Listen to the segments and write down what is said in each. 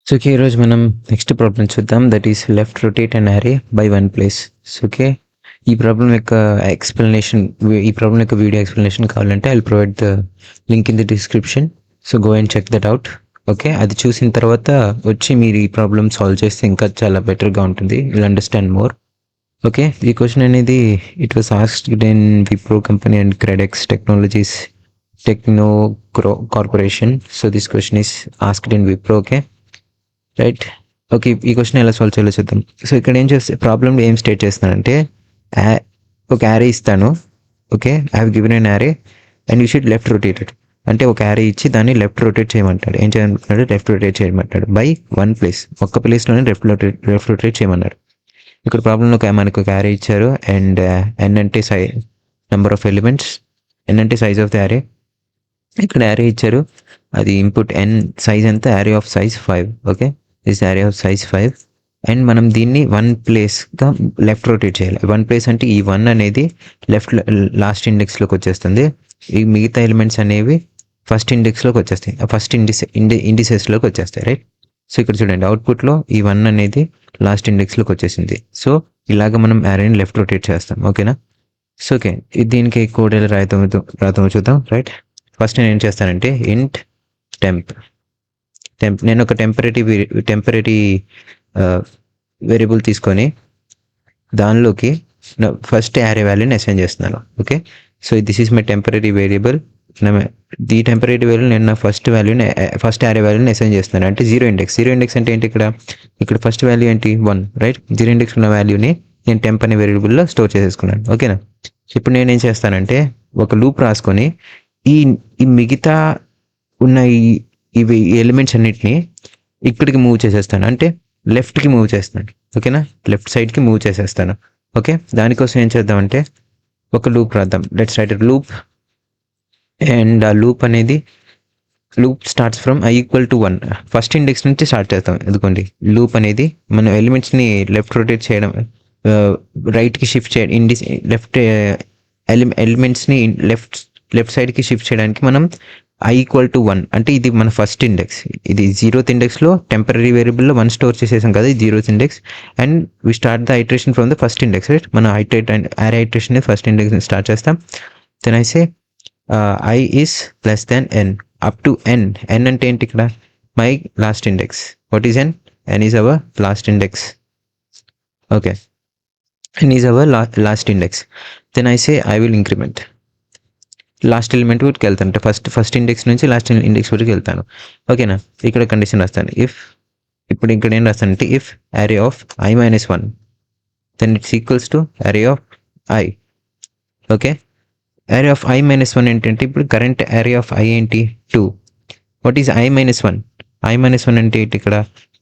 So okay, ఈరోజు మనం next problem చూద్దాం. That is left rotate and array by one place. So okay, ఈ problem యొక్క explanation, ఈ ప్రాబ్లం యొక్క వీడియో ఎక్స్ప్లెనేషన్ కావాలంటే I will provide the link in the description. So go and check that out. Okay, అది చూసిన తర్వాత వచ్చి మీరు ఈ ప్రాబ్లం సాల్వ్ చేస్తే ఇంకా చాలా బెటర్గా ఉంటుంది. Will understand more. ఓకే, ఈ క్వశ్చన్ అనేది it was asked in Wipro company and Credex technologies techno corporation. So this question is asked in Wipro. Okay right. Okay, ఈ క్వశ్చన్ ఎలా సాల్వ్ చేయాలో చూద్దాం. సో ఇక్కడ ఏం చేస్తే ప్రాబ్లం ఏం స్టేట్ చేస్తున్నానంటే ఒక యారే ఇస్తాను. Okay, I have given an array and you should left rotated. అంటే ఒక యారే ఇచ్చి దాన్ని లెఫ్ట్ రొటేట్ చేయమంటాడు. ఏం చేయమంటున్నాడు? లెఫ్ట్ రొటేట్ చేయమంటాడు బై వన్ ప్లేస్. ఒక్క ప్లేస్లోనే లెఫ్ట్ రొటేట్ చేయమన్నాడు. ఇక్కడ ప్రాబ్లంలో మనకు ఒక యారే ఇచ్చారు అండ్ ఎన్ అంటే నెంబర్ ఆఫ్ ఎలిమెంట్స్, ఎన్ అంటే సైజ్ ఆఫ్ ద యారే. ఇక్కడ యారే ఇచ్చారు, అది ఇన్పుట్ ఎన్, సైజ్ ఎంత? Array of size 5. Okay, this array of size 5 and మనం దీన్ని వన్ ప్లేస్గా లెఫ్ట్ రొటేట్ చేయాలి. వన్ ప్లేస్ అంటే ఈ 1 అనేది లెఫ్ట్ లాస్ట్ ఇండెక్స్లోకి వచ్చేస్తుంది. ఈ మిగతా ఎలిమెంట్స్ అనేవి ఫస్ట్ ఇండెక్స్లోకి వచ్చేస్తాయి, ఫస్ట్ ఇండిసెస్లోకి వచ్చేస్తాయి. రైట్. సో ఇక్కడ చూడండి, అవుట్పుట్లో ఈ 1 అనేది లాస్ట్ ఇండెక్స్లోకి వచ్చేసింది. సో ఇలాగ మనం యారేని లెఫ్ట్ రొటేట్ చేస్తాం. ఓకేనా? సో ఓకే, దీనికి కోడ్ ఎలా రాతామో చూద్దాం. రైట్, ఫస్ట్ నేను ఏం చేస్తానంటే ఇంట్ టెంప్. నేను ఒక టెంపరీ వేరియబుల్ తీసుకొని దానిలోకి ఫస్ట్ యారే వాల్యూని అసైన్ చేస్తున్నాను. Okay, so this is my temporary variable. ఈ టెంపరీ వేరియబుల్ నేను నా ఫస్ట్ యారే వాల్యూని అసైన్ చేస్తున్నాను. అంటే జీరో ఇండెక్స్ అంటే ఏంటి? ఇక్కడ ఫస్ట్ వాల్యూ ఏంటి? 1. రైట్, జీరో ఇండెక్స్ ఉన్న వాల్యూని నేను టెంప్ అనే వేరియబుల్లో స్టోర్ చేసేసుకున్నాను. ఓకేనా? ఇప్పుడు నేను ఏం చేస్తానంటే ఒక లూప్ రాసుకొని ఈ మిగతా ఉన్న ఇవి ఎలిమెంట్స్ అన్నిటిని ఇక్కడికి మూవ్ చేసేస్తాను. అంటే లెఫ్ట్కి మూవ్ చేస్తాను. ఓకేనా? లెఫ్ట్ సైడ్కి మూవ్ చేసేస్తాను. ఓకే, దానికోసం ఏం చేద్దామంటే ఒక లూప్ రాద్దాం. Let's write loop. అండ్ ఆ loop starts from i equal to 1. First index నుంచి స్టార్ట్ చేస్తాం. ఎందుకోండి, లూప్ అనేది మనం ఎలిమెంట్స్ని లెఫ్ట్ రొటేట్ చేయడం, రైట్కి షిఫ్ట్ చేయడం, లెఫ్ట్ ఎలిమెంట్స్ని లెఫ్ట్ సైడ్కి షిఫ్ట్ చేయడానికి మనం i ఈక్వల్ టు 1 అంటే ఇది మన ఫస్ట్ ఇండెక్స్. ఇది 0th ఇండెక్స్లో టెంపరీ వేరియబుల్లో 1 స్టోర్ చేసేసాం కదా, ఇది 0th index. And we start the iteration from the first index. Right, మన array iteration first index start చేస్తాం. Then I say i is less than n up to n. n అంటే ఏంటి? ఇక్కడ my last index. What is n? n is our last index. Okay, n is our last index. Then I say I will increment. Last element వరకు వెళ్తాను. అంటే first index నుంచి last index వరకు వెళ్తాను. ఓకేనా? ఇక్కడ కండిషన్ రాస్తాను. ఇప్పుడు ఇక్కడ ఏం రాస్తానంటే if array of i-1 then it's equals to array of i. Okay, array of i-1 ఏంటంటే ఇప్పుడు కరెంట్ యారే ఆఫ్ i ఏంటి? 2. What is i-1? i-1 అంటే ఏంటి? ఇక్కడ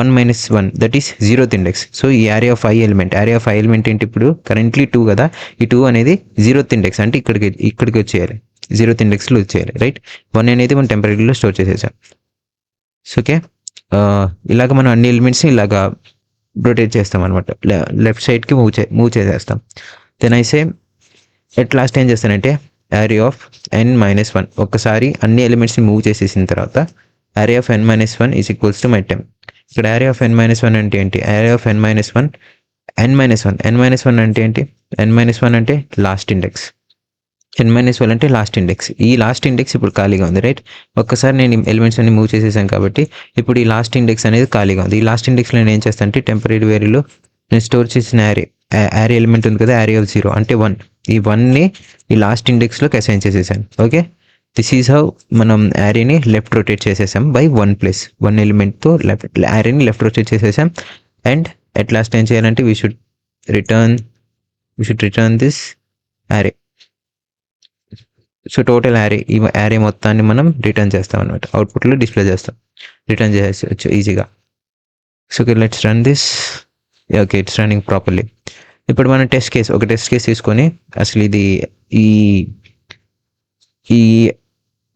1 - 1 that is 0th index. So ఈ యారే ఆఫ్ i ఎలిమెంట్ ఏంటి? ఇప్పుడు currently 2 కదా, ఈ 2 అనేది 0th ఇండెక్స్. అంటే ఇక్కడికి వచ్చేయాలి, 0th ఇండెక్స్లో వచ్చేయాలి. రైట్, 1 అనేది మనం టెంపరీలో స్టోర్ చేసేసాం. సో ఓకే, ఇలాగ మనం అన్ని ఎలిమెంట్స్ని ఇలాగా రొటేట్ చేస్తాం అనమాట, లెఫ్ట్ సైడ్కి మూవ్ చేసేస్తాం. Then I say at last ఏం చేస్తానంటే యారే ఆఫ్ n-1. ఒక్కసారి అన్ని ఎలిమెంట్స్ని మూవ్ చేసేసిన తర్వాత array of n-1 is equals to my temp. ఇక్కడ యారే ఆఫ్ n-1 అంటే ఏంటి? యారే ఆఫ్ n-1 అంటే ఏంటి? n-1 అంటే లాస్ట్ ఇండెక్స్. n-1 అంటే లాస్ట్ ఇండెక్స్. ఈ లాస్ట్ ఇండెక్స్ ఇప్పుడు ఖాళీగా ఉంది. రైట్, ఒక్కసారి నేను ఎలిమెంట్స్ అన్ని మూవ్ చేసేసాను కాబట్టి ఇప్పుడు ఈ లాస్ట్ ఇండెక్స్ అనేది ఖాళీగా ఉంది. ఈ లాస్ట్ ఇండెక్స్లో నేను ఏం చేస్తాను అంటే టెంపరీ వేరియబుల్లో నేను స్టోర్ చేసిన యారే ఎలిమెంట్ ఉంది కదా, యారే ఆఫ్ 0 అంటే 1. ఈ 1ని ఈ లాస్ట్ ఇండెక్స్లోకి అసైన్ చేసేసాను. ఓకే, దిస్ ఈజ్ హౌ మనం యారేని లెఫ్ట్ రొటేట్ చేసేసాం బై 1 ప్లేస్. 1 ఎలిమెంట్తో యారేని లెఫ్ట్ రొటేట్ చేసేసాం. అండ్ అట్ లాస్ట్ ఏం చేయాలంటే we should return this array. So total ఈ యారే మొత్తాన్ని మనం రిటర్న్ చేస్తాం అనమాట, అవుట్పుట్లో డిస్ప్లే చేస్తాం, రిటర్న్ చేసేయచ్చు ఈజీగా. So let's run this. Okay, it's running properly. ఇప్పుడు మనం ఒక టెస్ట్ కేస్ తీసుకొని అసలు ఇది ఈ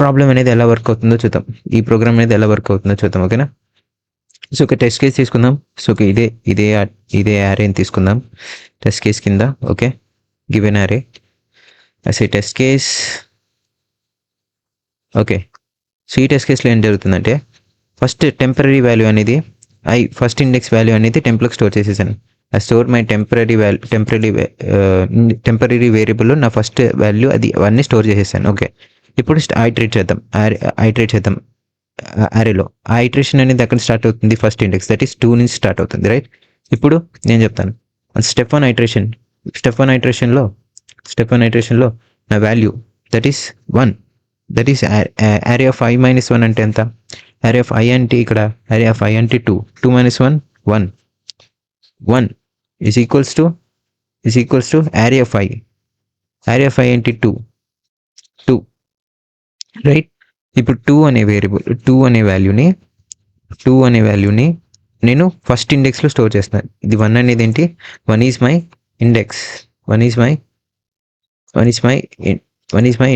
ప్రాబ్లం అనేది ఎలా వర్క్ అవుతుందో చూద్దాం, ఈ ప్రోగ్రామ్ అనేది ఎలా వర్క్ అవుతుందో చూద్దాం. ఓకేనా? సో ఒక టెస్ట్ కేస్ తీసుకుందాం. సో ఇదే యారేని తీసుకుందాం టెస్ట్ కేస్ కింద. Okay, given array as a test case. Okay, so ఈ టెస్ట్ కేస్లో ఏం జరుగుతుందంటే ఫస్ట్ టెంపరీ వాల్యూ అనేది ఫస్ట్ ఇండెక్స్ వాల్యూ అనేది టెంప్లోకి స్టోర్ చేసేసాను. ఐ స్టోర్ మై టెంపరీ వేరియబుల్లో నా ఫస్ట్ వాల్యూ అది అవన్నీ స్టోర్ చేసేసాను. ఓకే, ఇప్పుడు ఐటరేట్ చేద్దాం అరేలో. ఆ ఐటరేషన్ అనేది అక్కడ స్టార్ట్ అవుతుంది, ఫస్ట్ ఇండెక్స్ దట్ ఈస్ 2 నుంచి స్టార్ట్ అవుతుంది, రైట్? ఇప్పుడు నేను చెప్తాను స్టెప్ వన్ ఐటరేషన్లో నా value that is 1, that is array of I minus 1 అంటే ఎంత? array of I అంటే ఇక్కడ array of I అంటే 2 minus 1 1 is equals to array of I అంటే 2 రైట్? ఇప్పుడు 2 అనే వాల్యూని నేను ఫస్ట్ ఇండెక్స్లో స్టోర్ చేస్తున్నాను. ఇది 1 అనేది ఏంటి? 1 ఈజ్ మై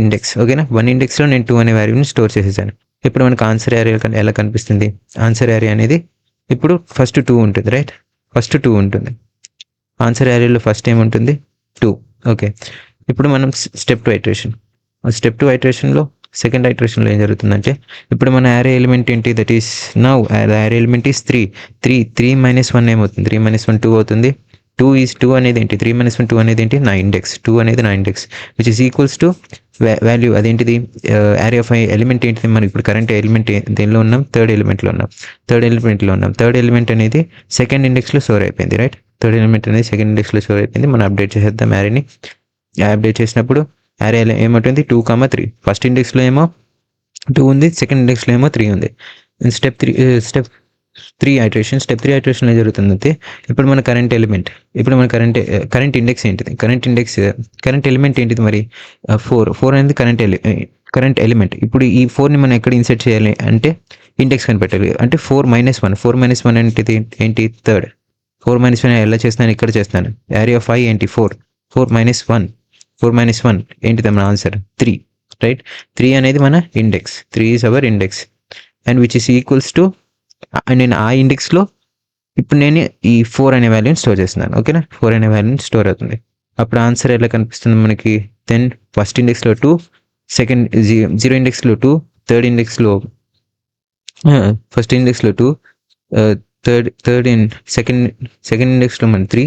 ఇండెక్స్. ఓకేనా? 1 ఇండెక్స్లో నేను 2 అనే వాల్యూని స్టోర్ చేసేసాను. ఇప్పుడు మనకు ఆన్సర్ ఏరియా ఎలా కనిపిస్తుంది? ఆన్సర్ ఏరియా అనేది ఇప్పుడు ఫస్ట్ 2 ఉంటుంది, రైట్? ఫస్ట్ 2 ఉంటుంది. ఆన్సర్ ఏరియాలో ఫస్ట్ ఏముంటుంది? 2. ఓకే, ఇప్పుడు మనం స్టెప్ 2 ఐటరేషన్లో సెకండ్ ఐటరేషన్లో ఏం జరుగుతుందంటే ఇప్పుడు మన యారే ఎలిమెంట్ ఏంటి? That is now array element is 3 minus 1 ఏమవుతుంది? 3 minus 1 2 అవుతుంది. 2 అనేది ఏంటి? 3 minus 1 2 అనేది ఏంటి? నా ఇండెక్స్. 2 అనేది నా index which is equals to value అదేంటిది? యారే ఆఫ్ ఎలిమెంట్ ఏంటిది? మనం ఇప్పుడు కరెంట్ ఎలిమెంట్ దేనిలో ఉన్నాం? థర్డ్ ఎలిమెంట్లో ఉన్నాం. థర్డ్ ఎలిమెంట్ అనేది సెకండ్ ఇండెక్స్లో స్టోర్ అయిపోయింది, రైట్? థర్డ్ ఎలిమెంట్ అనేది సెకండ్ ఇండెక్స్లో స్టోర్ అయిపోయింది. మనం అప్డేట్ చేసేద్దాం యారేని. అప్డేట్ చేసినప్పుడు యారే ఏమవుతుంది? 2, 3. ఫస్ట్ ఇండెక్స్లో ఏమో 2 ఉంది, సెకండ్ ఇండెక్స్లో ఏమో 3 ఉంది. స్టెప్ 3 ఐటరేషన్ ఏం జరుగుతుందంటే ఇప్పుడు మన కరెంట్ ఇండెక్స్ ఏంటిది? కరెంట్ ఎలిమెంట్ ఏంటిది మరి? 4 అనేది కరెంట్ ఎలిమెంట్. ఇప్పుడు ఈ 4ని మనం ఎక్కడ ఇన్సర్ట్ చేయాలి అంటే ఇండెక్స్ కనిపెట్టాలి. అంటే 4 minus 1 ఏంటి? థర్డ్. 4 minus 1 ఎలా చేస్తున్నాను? ఇక్కడ చేస్తున్నాను. యారే ఆఫ్ I ఏంటి? 4 minus 1 ఏంటిది మన ఆన్సర్? 3, రైట్? 3 అనేది మన index. 3 is our index and which is equals to నేను ఆ ఇండెక్స్లో ఇప్పుడు నేను ఈ 4 అనే వాల్యూని స్టోర్ చేస్తున్నాను. ఓకేనా? 4 అనే వాల్యూని స్టోర్ అవుతుంది. అప్పుడు ఆన్సర్ ఎలా కనిపిస్తుంది మనకి? దెన్ ఫస్ట్ ఇండెక్స్లో 2, సెకండ్ 0 ఇండెక్స్లో 2, థర్డ్ ఇండెక్స్లో ఫస్ట్ ఇండెక్స్లో 2, సెకండ్ ఇండెక్స్లో మన 3,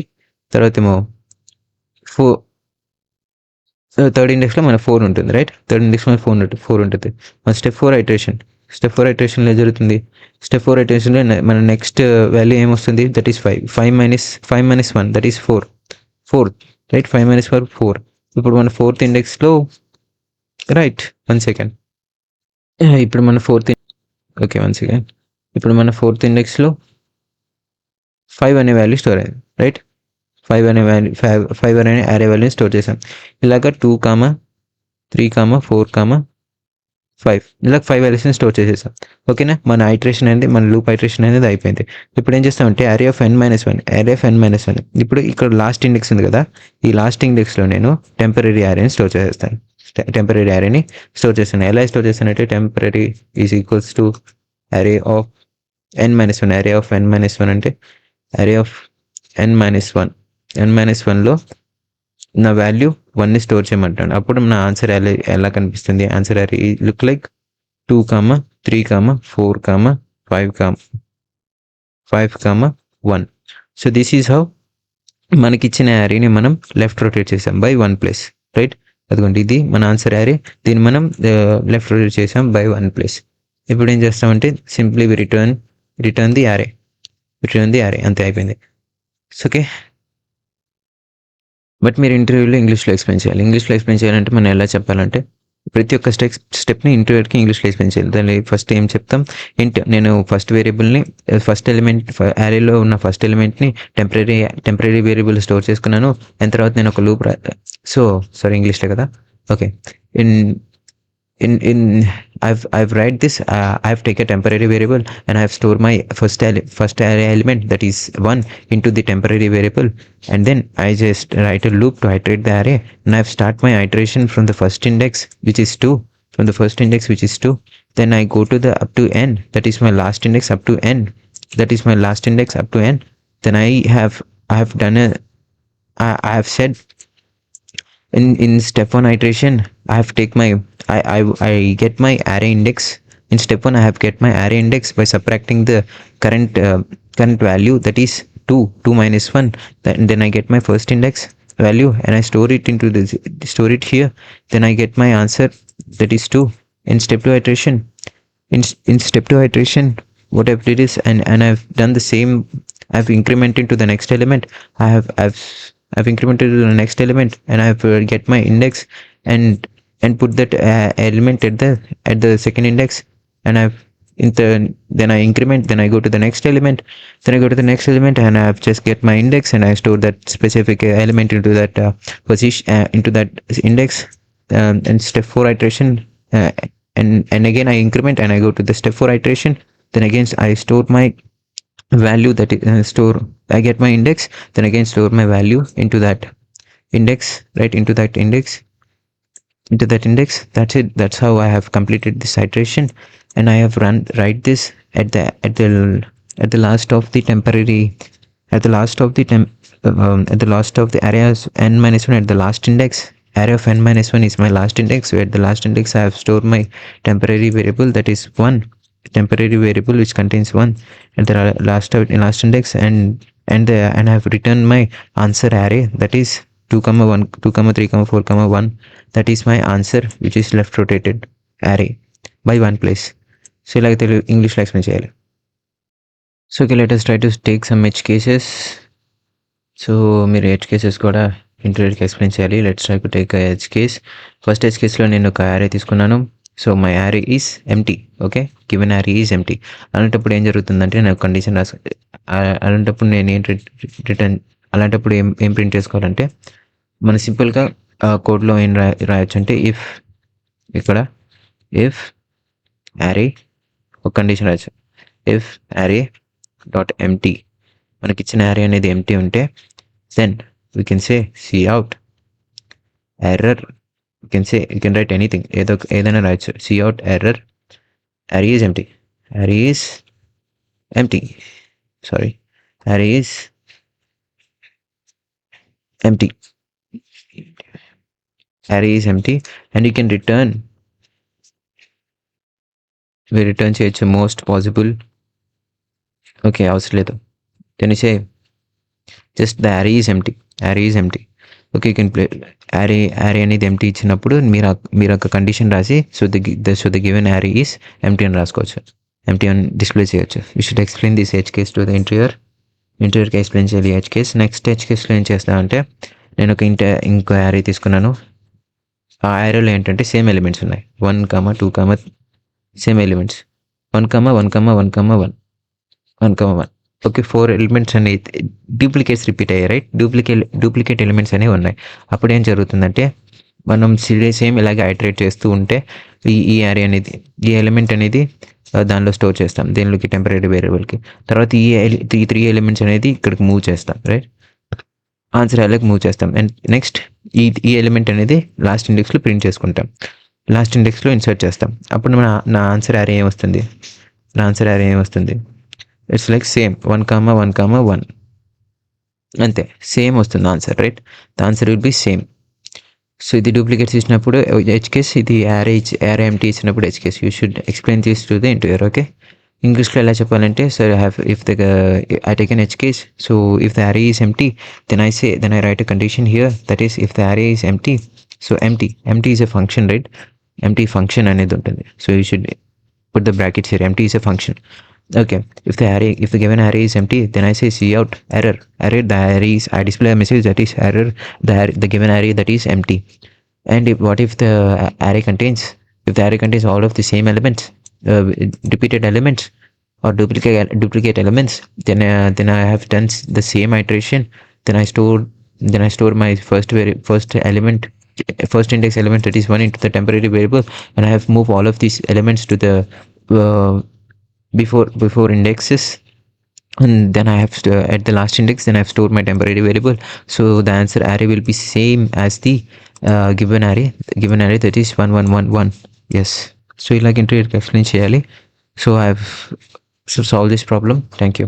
తర్వాత ఏమో 4, థర్డ్ ఇండెక్స్లో మన 4 ఉంటుంది, రైట్? థర్డ్ ఇండెక్స్లో 4 ఉంటుంది. మన స్టెప్ 4 ఐటరేషన్లో జరుగుతుంది. స్టెప్ 4 ఐటరేషన్లో మన నెక్స్ట్ వాల్యూ ఏమొస్తుంది? That is 5 minus 1 that is 4, right? 5 minus 4. ఇప్పుడు మన ఫోర్త్ ఇండెక్స్లో, రైట్? 1 second. ఇప్పుడు మన ఫోర్త్ ఇండెక్స్లో 5 అనే వాల్యూ స్టోర్ అయింది, రైట్? 5 అనే యారే వాల్యూని స్టోర్ చేసాం. ఇలాగ 2, 3, 4, 5 ఇలా 5 వాల్యూస్ని స్టోర్ చేసేసాం. ఓకేనా? మన లూప్ ఐటరేషన్ అనేది అయిపోయింది. ఇప్పుడు ఏం చేస్తామంటే array of n minus 1 ఇప్పుడు ఇక్కడ లాస్ట్ ఇండెక్స్ ఉంది కదా, ఈ లాస్ట్ ఇండెక్స్లో నేను టెంపరీ యారేని స్టోర్ చేసేస్తాను. ఎలా స్టోర్ చేస్తానంటే temporary is equals to array of n minus 1 అంటే array of n minus 1లో నా వాల్యూ 1ని స్టోర్ చేయమంటాను. అప్పుడు నా ఆన్సర్ ఎలా కనిపిస్తుంది? ఆన్సర్ అరే look like 2, 3, 4, 5, 1. So this is how మనకిచ్చిన యారీని మనం లెఫ్ట్ రొటేట్ చేసాం బై 1 ప్లేస్, రైట్? అదిగోండి, ఇది మన ఆన్సర్ యారీ. దీన్ని మనం లెఫ్ట్ రొటేట్ చేసాం బై 1 ప్లేస్. ఇప్పుడు ఏం చేస్తామంటే సింప్లీ రిటర్న్ ది యారే, అంతే, అయిపోయింది. ఓకే, బట్ మీరు ఇంటర్వ్యూలో ఇంగ్లీష్లో ఎక్స్ప్లెయిన్ చేయాలంటే మనం ఎలా చెప్పాలంటే ప్రతి ఒక్క స్టెప్ని ఇంటర్వ్యూకి ఇంగ్లీష్లో ఎక్స్ప్లెయిన్ చేయాలి. దాన్ని ఫస్ట్ ఏం చెప్తాం? నేను ఫస్ట్ వేరియబుల్ని ఫస్ట్ ఎలిమెంట్ యారేలో ఉన్న ఫస్ట్ ఎలిమెంట్ని టెంపరీ వేరియబుల్ స్టోర్ చేసుకున్నాను. దాని తర్వాత నేను ఒక లూప్ ఇంగ్లీష్లో కదా. Okay, I've write this. I've taken a temporary variable and I've stored my first array element that is 1 into the temporary variable, and then I just write a loop to iterate the array, and I've start my iteration from the first index which is 2. Then I go to the up to n, that is my last index up to n. Then I have done I have said in step 1 iteration I get my array index. In step 1 I have get my array index by subtracting the current current value, that is 2 minus 1, then I get my first index value and I store it into this, store it here, then I get my answer, that is 2. In step 2 iteration, in step 2 iteration, what I've did is, and I've done the same, I've incremented to the next element, I've incremented to the next element, and I've get my index and put that element at the second index, and I've then I increment, then I go to the next element, then I go to the next element, and I've just get my index, and I store that specific element into that position, into that index, and step 4 iteration, and again I increment and I go to the step 4 iteration, then again I store my value, that store, I get my index, then again store my value into that index, right, into that index. That's it. That's how I have completed this iteration, and I have write this at the last of the temporary, at the last of the at the last of the areas n minus 1, at the last index. Array of n minus 1 is my last index, so at the last index I have stored my temporary variable, that is 1, temporary variable which contains 1 at the last index, and I have returned my answer array, that is 2 comma 1 2 comma 3 comma 4 comma 1, that is my answer, which is left rotated array by one place. So like the English లో explain చేయాలి. So okay, let us try to take some edge cases. So మీరు edge cases కూడా ఇంటర్వ్యూకి explain చేయాలి. Let's try to take edge case. First edge కేస్లో నేను ఒక array తీసుకున్నాను. So my array is empty. Okay, given array is empty. అలాంటప్పుడు ఏం జరుగుతుందంటే నాకు కండిషన్ అలాంటప్పుడు నేను ఏంటి రిటర్న్, అలాంటప్పుడు ఏం ప్రింట్ చేసుకోవాలంటే మనం సింపుల్గా కోడ్లో ఏం రాయొచ్చు అంటే ఇక్కడ ఇఫ్ యారే ఒక కండిషన్ రాయొచ్చు, ఇఫ్ యారే డాట్ ఎంటీ, మనకి ఇచ్చిన యారే అనేది ఎంటీ ఉంటే then we can say cout error, you can write anything, ఏదైనా రాయొచ్చు. cout error array is empty, array is empty, sorry, array is empty, array is empty, and you can return, we return చేయొచ్చు most possible. Okay, అవసరం లేదు. then you say just the array is empty, array is empty. Okay, you can play array అనేది empty ఇచ్చినప్పుడు మీరు ఒక condition రాసి so the given array is empty అని రాసుకోవచ్చు, ఎంటీ అని డిస్ప్లే చేయొచ్చు. You should explain this edge case to the ఇంటర్వ్యూర్కి ఎక్స్ప్లెయిన్ చేయాలి ఎడ్జ్ కేస్. నెక్స్ట్ ఎడ్జ్ కేస్లో ఏం చేస్తామంటే నేను ఇంకో array తీసుకున్నాను. ఆ arrayలో ఏంటంటే సేమ్ ఎలిమెంట్స్ ఉన్నాయి, 1 comma 2 comma same elements, 1 comma 1 comma 1 comma 1 1 comma 1. Okay, 4 elements అనేవి డూప్లికేట్స్ రిపీట్ అయ్యాయి, రైట్, డూప్లికేట్ ఎలిమెంట్స్ అనేవి ఉన్నాయి. అప్పుడు ఏం జరుగుతుందంటే మనం సేమ్ ఇలాగే ఐటరేట్ చేస్తూ ఉంటే ఈ యారే అనేది, ఈ ఎలిమెంట్ అనేది దానిలో స్టోర్ చేస్తాం, దీనిలోకి టెంపరీ వేరియబుల్కి. తర్వాత ఈ 3 ఎలిమెంట్స్ అనేది ఇక్కడికి మూవ్ చేస్తాం, రైట్, ఆన్సర్ అయ్యేకి మూవ్ చేస్తాం. అండ్ నెక్స్ట్ ఈ ఎలిమెంట్ అనేది లాస్ట్ ఇండెక్స్లో ప్రింట్ చేసుకుంటాం, లాస్ట్ ఇండెక్స్లో ఇన్సర్ట్ చేస్తాం. అప్పుడు నా ఆన్సర్ యారే ఏమొస్తుంది, it's like same 1 comma 1 comma 1, అంతే, సేమ్ వస్తుంది answer, right, the answer will be same. So ఇది డూప్లికేట్స్ ఇచ్చినప్పుడు హెచ్ కేస్, ఇది యారే ఎంటీ ఇచ్చినప్పుడు H case. You should explain this to the interviewer. Okay, ఇంగ్లీష్లో ఎలా చెప్పాలంటే sir I take an edge case, so if the array is empty, then I write a condition here, that is if the array is empty, so empty is a function, right, empty function అనేది ఉంటుంది. So you should put the brackets here, empty is a function. Okay, if the given array is empty, then I say cout error, the array is, I display a message that is error, the given array that is empty. And what if the array contains all of the same elements, repeated elements or duplicate elements, then I have done the same iteration, then I store my first element, first index element, that is 1, into the temporary variable, and I have moved all of these elements to the before indexes, and then I have at the last index, then I have stored my temporary variable. So the answer array will be same as the given array, that is 1 1 1 1. Yes, so you like interview explain cheyali. So I have solved this problem. Thank you.